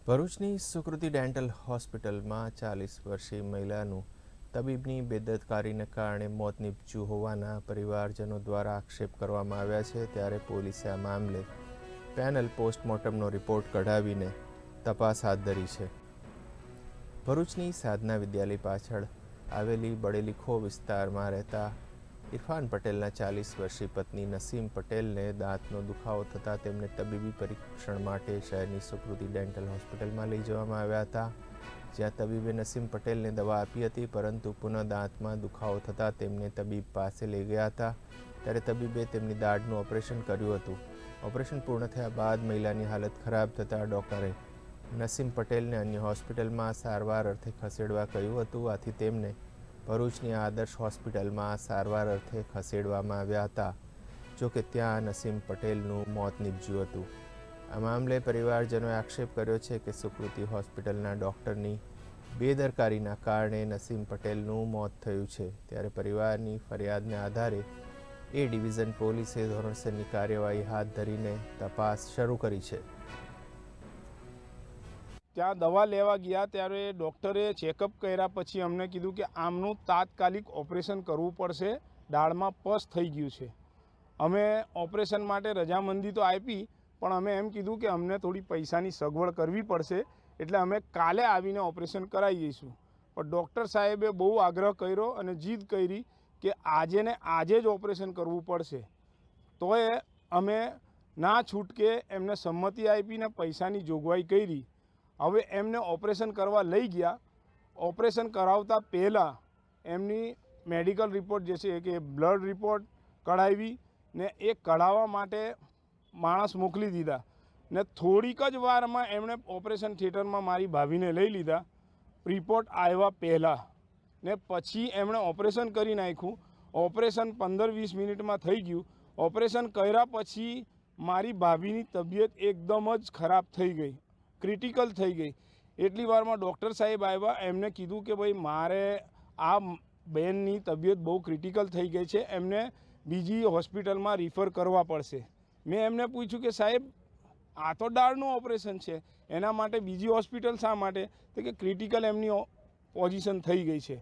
ભરૂચની સુકૃતિ ડેન્ટલ હોસ્પિટલમાં 40 વર્ષીય મહિલાનું તબીબની બેદરકારીને કારણે મોત નીપજ્યું હોવાના પરિવારજનો દ્વારા આક્ષેપ કરવામાં આવ્યા છે। ત્યારે પોલીસે આ મામલે પેનલ પોસ્ટમોર્ટમનો રિપોર્ટ કઢાવીને તપાસ હાથ ધરી છે। ભરૂચની સાધના વિદ્યાલય પાછળ આવેલી બડેલીખો વિસ્તારમાં રહેતા ઇરફાન પટેલના 40 વર્ષીય પત્ની નસીમ પટેલને દાંતનો દુખાવો થતાં તેમને તબીબી પરીક્ષણ માટે શહેરની સુકૃતિ ડેન્ટલ હોસ્પિટલમાં લઈ જવામાં આવ્યા હતા, જ્યાં તબીબે નસીમ પટેલને દવા આપી હતી, પરંતુ પુનઃ દાંતમાં દુખાવો થતાં તેમને તબીબ પાસે લઈ ગયા હતા। ત્યારે તબીબે તેમની દાઢનું ઓપરેશન કર્યું હતું। ઓપરેશન પૂર્ણ થયા બાદ મહિલાની હાલત ખરાબ થતાં ડૉક્ટરે નસીમ પટેલને અન્ય હોસ્પિટલમાં સારવાર અર્થે ખસેડવા કહ્યું હતું। આથી તેમને ભરૂચની આદર્શ હોસ્પિટલમાં સારવાર અર્થે ખસેડવામાં આવ્યા હતા, જોકે ત્યાં નસીમ પટેલનું મોત નીપજ્યું હતું। આ મામલે પરિવારજનોએ આક્ષેપ કર્યો છે કે સુકૃતિ હોસ્પિટલના ડૉક્ટરની બેદરકારીના કારણે નસીમ પટેલનું મોત થયું છે। ત્યારે પરિવારની ફરિયાદને આધારે એ ડિવિઝન પોલીસે ધોરણસરની કાર્યવાહી હાથ ધરીને તપાસ શરૂ કરી છે। ત્યાં દવા લેવા ગયા ત્યારે ડૉક્ટરે ચેકઅપ કર્યા પછી અમને કીધું કે આમનું તાત્કાલિક ઓપરેશન કરવું પડશે, દાળમાં પસ થઈ ગયું છે। અમે ઓપરેશન માટે રજામંદી તો આપી, પણ અમે એમ કીધું કે અમને થોડી પૈસાની સગવડ કરવી પડશે, એટલે અમે કાલે આવીને ઓપરેશન કરાવી જઈશું। પણ ડૉક્ટર સાહેબે બહુ આગ્રહ કર્યો અને જીદ કરી કે આજે ને આજે જ ઓપરેશન કરવું પડશે। તોય અમે ના છૂટકે એમને સંમતિ આપીને પૈસાની જોગવાઈ કરી। હવે એમને ઓપરેશન કરવા લઈ ગયા। ઓપરેશન કરાવતા પહેલાં એમની મેડિકલ રિપોર્ટ જે છે કે બ્લડ રિપોર્ટ કઢાવી ને એ કઢાવવા માટે માણસ મોકલી દીધા ને થોડીક જ વારમાં એમણે ઓપરેશન થિયેટરમાં મારી ભાભીને લઈ લીધા રિપોર્ટ આવ્યા પહેલાં, ને પછી એમણે ઓપરેશન કરી નાખ્યું। ઓપરેશન 15-20 મિનિટમાં થઈ ગયું। ઓપરેશન કર્યા પછી મારી ભાભીની તબિયત એકદમ જ ખરાબ થઈ ગઈ, ક્રિટિકલ થઈ ગઈ। એટલી વારમાં ડૉક્ટર સાહેબ આવ્યા, એમને કીધું કે ભાઈ મારે આ બહેનની તબિયત બહુ ક્રિટિકલ થઈ ગઈ છે, એમને બીજી હોસ્પિટલમાં રિફર કરવા પડશે। મેં એમને પૂછ્યું કે સાહેબ આ તો દાળનું ઓપરેશન છે, એના માટે બીજી હોસ્પિટલ શા માટે? તો કે ક્રિટિકલ એમની પોઝિશન થઈ ગઈ છે।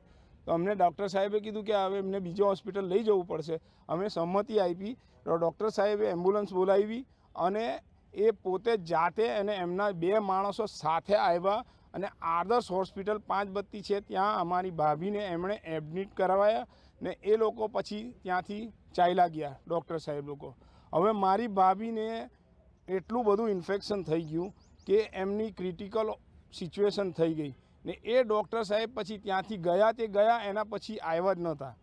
તો અમને ડૉક્ટર સાહેબે કીધું કે હવે એમને બીજી હોસ્પિટલ લઈ જવું પડશે। અમે સંમતિ આપી તો ડૉક્ટર સાહેબે એમ્બ્યુલન્સ બોલાવી અને એ પોતે જાતે અને એમના 2 માણસો સાથે આવ્યા અને આદર્શ હોસ્પિટલ 5 બત્તી છે ત્યાં અમારી ભાભીને એમણે એડમિટ કરાવ્યા ને એ લોકો પછી ત્યાંથી ચાલ્યા ગયા ડૉક્ટર સાહેબ લોકો। હવે મારી ભાભીને એટલું બધું ઇન્ફેક્શન થઈ ગયું કે એમની ક્રિટિકલ સિચ્યુએશન થઈ ગઈ ને એ ડૉક્ટર સાહેબ પછી ત્યાંથી ગયા, તે ગયા એના પછી આવ્યા જ નહોતા।